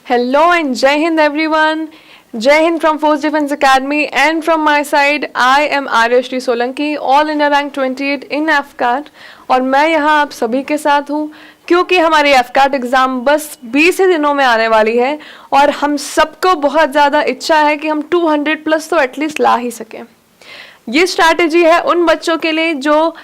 Hello and Jai Hind everyone. Jai Hind from Force Defense Academy, and from my side I am Aryashri Solanki, all India rank 28 in AFCAT. और मैं यहाँ आप सभी के साथ हूँ क्योंकि हमारी AFCAT एग्ज़ाम बस 20 ही दिनों में आने वाली है और हम सबको बहुत ज़्यादा इच्छा है कि हम 200 प्लस तो एटलीस्ट ला ही सकें। ये स्ट्रैटेजी है उन बच्चों के लिए जो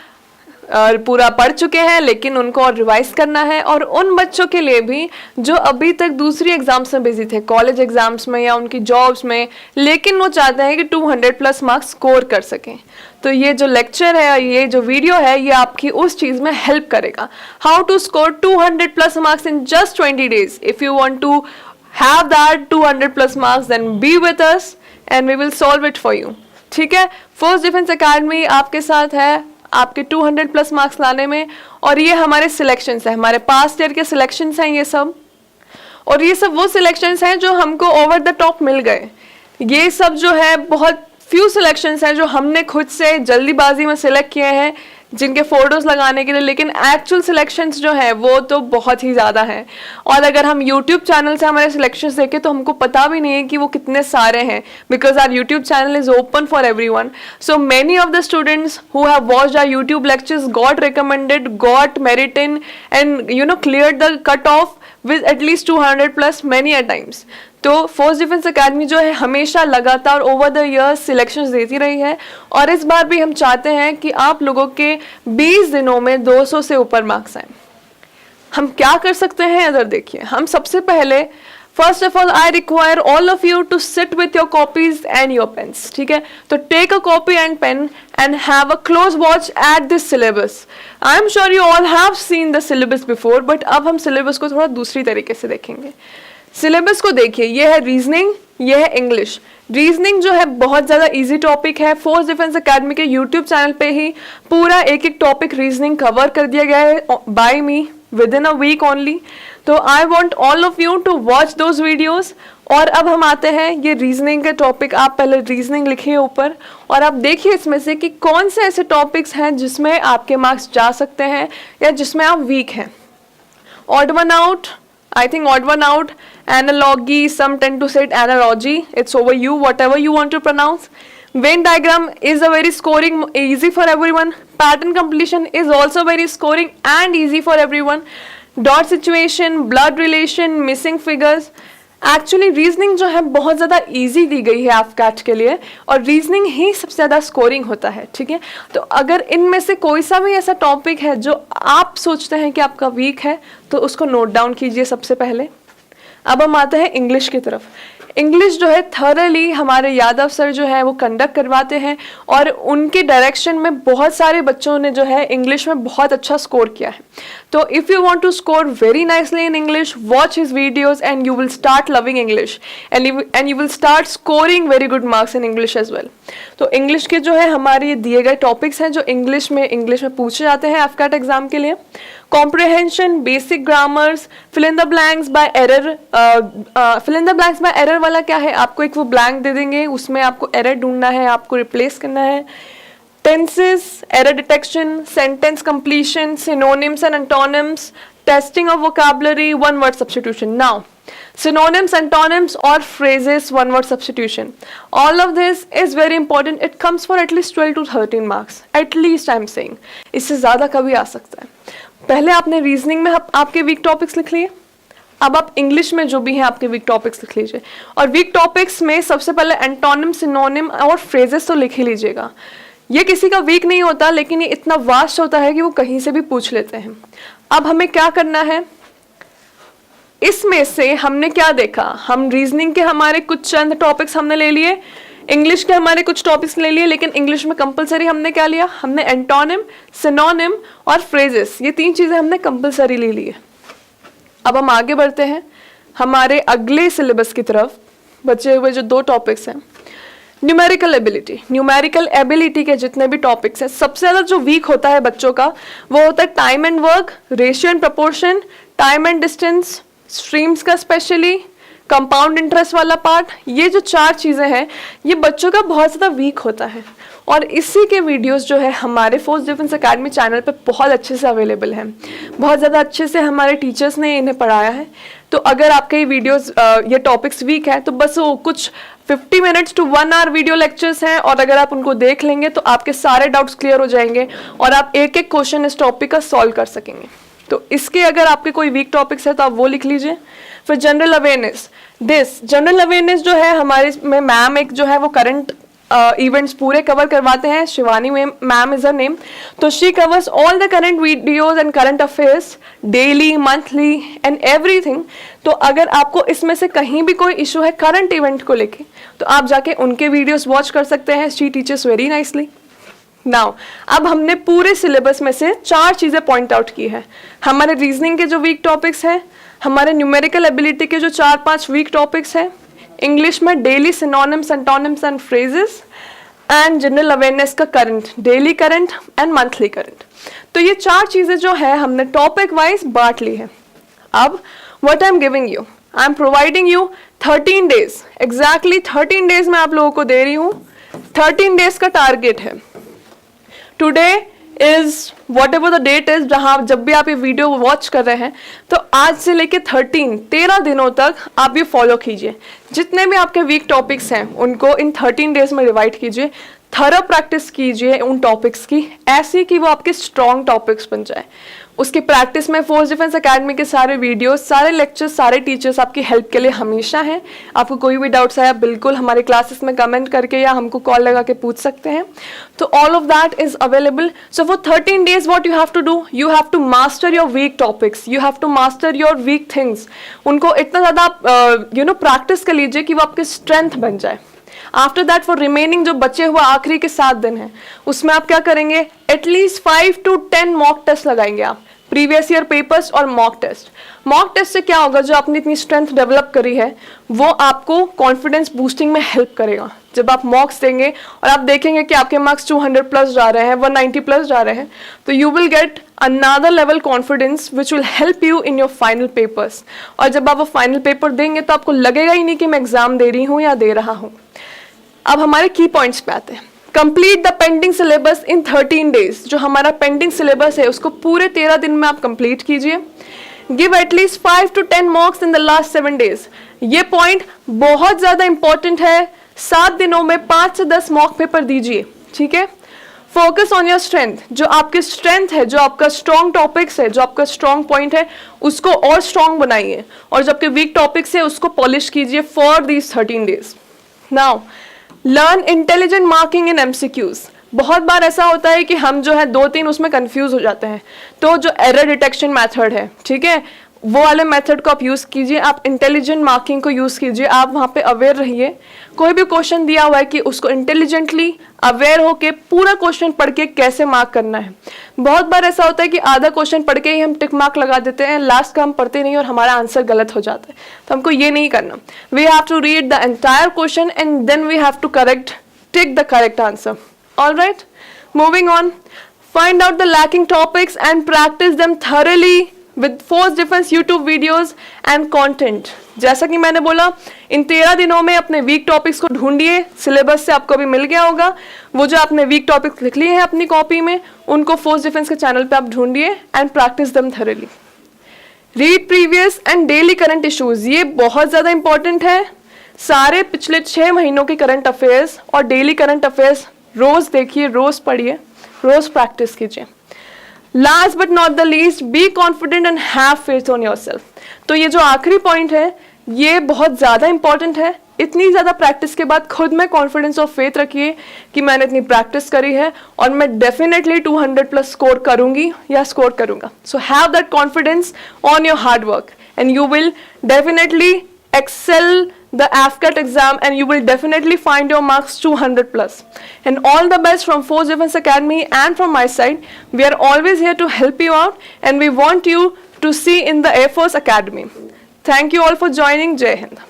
पूरा पढ़ चुके हैं लेकिन उनको और रिवाइज करना है, और उन बच्चों के लिए भी जो अभी तक दूसरी एग्जाम्स में बिजी थे, कॉलेज एग्जाम्स में या उनकी जॉब्स में, लेकिन वो चाहते हैं कि 200 प्लस मार्क्स स्कोर कर सकें। तो ये जो लेक्चर है, ये जो वीडियो है, ये आपकी उस चीज़ में हेल्प करेगा। How to score 200 plus marks in just 20 days। If you want to have that 200 plus marks then be with us and we will solve it for you. ठीक है, फोर्स डिफेंस अकेडमी आपके साथ है आपके 200 plus marks लाने में। और ये हमारे सिलेक्शंस हैं, हमारे पास्ट ईयर के सिलेक्शंस हैं ये सब, और ये सब वो सिलेक्शंस हैं जो हमको ओवर द टॉप मिल गए। ये सब जो है बहुत फ्यू सिलेक्शंस हैं जो हमने खुद से जल्दीबाजी में सिलेक्ट किए हैं जिनके फोटोज लगाने के लिए, लेकिन एक्चुअल सिलेक्शंस जो है वो तो बहुत ही ज़्यादा हैं। और अगर हम यूट्यूब चैनल से हमारे सिलेक्शंस देखें तो हमको पता भी नहीं है कि वो कितने सारे हैं, because our YouTube channel is open for everyone. So many of the students who have watched our YouTube lectures got recommended, got merit in and cleared the cut off with at least 200 plus many a times। तो Force Defence Academy जो है हमेशा लगातार over the years selections देती रही है, और इस बार भी हम चाहते हैं कि आप लोगों के 20 दिनों में 200 से ऊपर मार्क्स आए। हम क्या कर सकते हैं इधर देखिए। हम सबसे पहले first of all I require all of you to sit with your copies and your pens. ठीक है, तो take a copy and pen and have a close watch at this syllabus। I am sure you all have seen the syllabus before, but अब हम syllabus को थोड़ा दूसरी तरीके से देखेंगे। syllabus को देखिए, ये है रीजनिंग, ये है इंग्लिश। रीजनिंग जो है बहुत ज़्यादा इजी टॉपिक है। फोर्स डिफेंस अकेडमी के यूट्यूब चैनल पे ही पूरा एक एक टॉपिक रीजनिंग कवर कर दिया गया है by me within a week only. तो I want all of you to watch those videos. और अब हम आते हैं ये रीजनिंग के टॉपिक। आप पहले रीजनिंग लिखिए ऊपर और आप देखिए इसमें से कि कौन से ऐसे टॉपिक्स हैं जिसमें आपके मार्क्स जा सकते हैं या जिसमें आप वीक हैं। Odd one out, I think odd one out, analogy, some tend to set analogy, it's over you, whatever you want to pronounce. Venn diagram is a very scoring, easy for everyone. Pattern completion is also very scoring and easy for everyone. Dot situation, blood relation, missing figures। Actually reasoning जो है बहुत ज़्यादा easy दी गई है AFCAT के लिए, और reasoning ही सबसे ज़्यादा स्कोरिंग होता है। ठीक है, तो अगर इनमें से कोई सा भी ऐसा टॉपिक है जो आप सोचते हैं कि आपका वीक है तो उसको नोट डाउन कीजिए सबसे पहले। अब हम आते हैं इंग्लिश की तरफ। इंग्लिश जो है थॉरली हमारे यादव सर जो है वो कंडक्ट करवाते हैं, और उनके डायरेक्शन में बहुत सारे बच्चों ने जो है इंग्लिश में बहुत अच्छा स्कोर किया है। तो if you want to score very nicely in English, watch his videos and you will start loving English and you will start scoring very good marks in English as well. तो English के जो है हमारे ये दिए गए topics हैं जो इंग्लिश में पूछे जाते हैं AFCAT एग्जाम के लिए। Comprehension, basic grammars, fill in the blanks by error. Fill in the blanks by error वाला क्या है, आपको एक वो ब्लैंक दे देंगे, उसमें आपको एरर ढूंढना है, आपको रिप्लेस करना है। Tenses, error detection, sentence completion, synonyms and antonyms, testing of vocabulary, one word substitution. Now synonyms, antonyms or phrases, one word substitution, all of this is very important। it comes for at least 12 to 13 marks at least, I'm saying। इससे ज़्यादा कभी आ सकता है। पहले आपने reasoning में आपके week topics लिख लिए, अब आप इंग्लिश में जो भी हैं आपके वीक टॉपिक्स लिख लीजिए। और वीक टॉपिक्स में सबसे पहले एंटोनिम, सिनोनिम और फ्रेजेस तो लिख ही लीजिएगा। ये किसी का वीक नहीं होता, लेकिन ये इतना वास्ट होता है कि वो कहीं से भी पूछ लेते हैं। अब हमें क्या करना है, इसमें से हमने क्या देखा, हम रीजनिंग के हमारे कुछ चंद टॉपिक्स हमने ले लिए, इंग्लिश के हमारे कुछ टॉपिक्स ले लिए, लेकिन इंग्लिश में कंपलसरी हमने क्या लिया, हमने एंटोनिम, सिनोनिम और फ्रेजेस, ये 3 चीज़ें हमने कंपलसरी ले ली है। अब हम आगे बढ़ते हैं हमारे अगले सिलेबस की तरफ। बचे हुए जो 2 टॉपिक्स हैं, न्यूमेरिकल एबिलिटी। न्यूमेरिकल एबिलिटी के जितने भी टॉपिक्स हैं, सबसे ज़्यादा जो वीक होता है बच्चों का वो होता है time and work, ratio and proportion, time and distance, streams का स्पेशली, कंपाउंड इंटरेस्ट वाला पार्ट। ये जो 4 चीज़ें हैं ये बच्चों का बहुत ज़्यादा वीक होता है। और इसी के वीडियोस जो है हमारे फोर्स डिफेंस एकेडमी चैनल पे बहुत अच्छे से अवेलेबल हैं, बहुत ज़्यादा अच्छे से हमारे टीचर्स ने इन्हें पढ़ाया है। तो अगर आपके ये वीडियोस ये टॉपिक्स वीक है तो बस वो कुछ 50 minutes to 1 hour video lectures हैं, और अगर आप उनको देख लेंगे तो आपके सारे डाउट्स क्लियर हो जाएंगे और आप एक एक क्वेश्चन इस टॉपिक का सॉल्व कर सकेंगे। तो इसके अगर आपके कोई वीक टॉपिक्स है तो आप वो लिख लीजिए। फिर जनरल अवेयरनेस, जनरल अवेयरनेस जो है हमारे में मैम एक जो है वो करंट इवेंट्स पूरे कवर करवाते हैं। Shivani ma'am is her name. तो she covers all the current videos and current affairs daily, monthly and everything. तो अगर आपको इसमें से कहीं भी कोई इशू है करंट इवेंट को लेके तो आप जाके उनके वीडियोस वॉच कर सकते हैं। She teachers very nicely. Now अब हमने पूरे सिलेबस में से 4 चीज़ें पॉइंट आउट की है। हमारे रीजनिंग के जो वीक टॉपिक्स हैं, हमारे न्यूमेरिकल एबिलिटी के जो 4-5 वीक टॉपिक्स हैं, इंग्लिश में daily synonyms, antonyms and phrases, and general awareness का current, daily current and monthly current. तो ये 4 चीज़ें जो है हमने टॉपिक वाइज बांट ली है। अब what I am giving you, I am providing you 13 days, exactly 13 days मैं आप लोगों को दे रही हूँ। 13 डेज का टारगेट है। Today is whatever the date is, जहाँ जब भी आप ये वीडियो वॉच कर रहे हैं तो आज से लेके 13 दिनों तक आप ये फॉलो कीजिए। जितने भी आपके वीक टॉपिक्स हैं उनको इन 13 डेज में डिवाइड कीजिए। थरो प्रैक्टिस कीजिए उन टॉपिक्स की, ऐसी कि वो आपके स्ट्रॉन्ग टॉपिक्स बन जाए। उसकी प्रैक्टिस में फोर्स डिफेंस एकेडमी के सारे वीडियोस, सारे लेक्चर्स, सारे टीचर्स आपकी हेल्प के लिए हमेशा हैं। आपको कोई भी डाउट्स है आप बिल्कुल हमारे क्लासेस में कमेंट करके या हमको कॉल लगा के पूछ सकते हैं। तो all of that is available. So for 13 days what you have to do, you have to master your weak topics, you have to master your weak things. उनको इतना ज़्यादा प्रैक्टिस कर लीजिए कि वो आपकी स्ट्रेंथ बन जाए। आफ्टर दैट फॉर रिमेनिंग जो बचे हुआ आखिरी के 7 दिन हैं उसमें आप क्या करेंगे, एटलीस्ट 5 to 10 मॉक टेस्ट लगाएंगे आप, प्रीवियस ईयर पेपर्स और मॉक टेस्ट। मॉक टेस्ट से क्या होगा, जो आपने इतनी स्ट्रेंथ डेवलप करी है वो आपको कॉन्फिडेंस बूस्टिंग में हेल्प करेगा। जब आप मॉक्स देंगे और आप देखेंगे कि आपके मार्क्स 200 प्लस जा रहे हैं, 190 प्लस जा रहे हैं, तो you will get another level confidence which will help you in your final papers। और जब आप वो फाइनल पेपर देंगे तो आपको लगेगा ही नहीं कि मैं एग्जाम दे रही हूँ या दे रहा हूँ। अब हमारे की पॉइंट्स पे आते हैं। Complete the pending syllabus in 13 days. जो हमारा पेंडिंग सिलेबस है उसको पूरे 13 दिन में आप कंप्लीट कीजिए। Give at least 5 to 10 मॉक्स in the last 7 days. ये पॉइंट बहुत ज्यादा इंपॉर्टेंट है। 7 दिनों में 5 से 10 मॉक पेपर दीजिए, ठीक है। Focus on your strength. जो आपकी स्ट्रेंथ है, जो आपका स्ट्रॉन्ग टॉपिक्स है, जो आपका स्ट्रॉन्ग पॉइंट है, उसको और स्ट्रॉन्ग बनाइए, और जो आपके वीक टॉपिक्स है उसको पॉलिश कीजिए for these 13 days. Now learn intelligent marking in MCQs। बहुत बार ऐसा होता है कि हम जो है 2-3 उसमें कंफ्यूज हो जाते हैं। तो जो एरर डिटेक्शन मेथड है, ठीक है, वो वाले मेथड को आप यूज़ कीजिए। आप इंटेलिजेंट मार्किंग को यूज़ कीजिए। आप वहाँ पे अवेयर रहिए। कोई भी क्वेश्चन दिया हुआ है कि उसको इंटेलिजेंटली अवेयर होके पूरा क्वेश्चन पढ़ के कैसे मार्क करना है। बहुत बार ऐसा होता है कि आधा क्वेश्चन पढ़ के ही हम टिक मार्क लगा देते हैं, लास्ट का हम पढ़ते नहीं और हमारा आंसर गलत हो जाता है। तो हमको ये नहीं करना। We have to read the entire question and then we have to tick the correct answer. Alright, moving on. Find out the lacking topics and practice them thoroughly with Force Defence YouTube videos and content. जैसा कि मैंने बोला, इन 13 दिनों में अपने week topics को ढूंढिए। Syllabus से आपको भी मिल गया होगा। वो जो आपने वीक टॉपिक्स लिख लिए हैं अपनी कॉपी में, उनको फोर्स डिफेंस के चैनल पे आप ढूंढिए and practice them thoroughly. Read previous and daily current issues. ये बहुत ज़्यादा इंपॉर्टेंट है। सारे पिछले 6 महीनों के करंट अफेयर्स और डेली करंट अफेयर्स रोज़ देखिए, रोज़ पढ़िए, रोज़ प्रैक्टिस कीजिए। Last but not the least, be confident and have faith on yourself. तो ये जो आखिरी पॉइंट है ये बहुत ज़्यादा इंपॉर्टेंट है। इतनी ज़्यादा प्रैक्टिस के बाद खुद में कॉन्फिडेंस और फेथ रखिए कि मैंने इतनी प्रैक्टिस करी है और मैं डेफिनेटली 200 प्लस स्कोर करूंगी या स्कोर करूंगा। So have that confidence on your hard work and you will definitely excel the AFCAT exam and you will definitely find your marks 200 plus. And all the best from Force Defense Academy and from my side. We are always here to help you out and we want you to see in the Air Force Academy. Thank you all for joining. Jai Hind.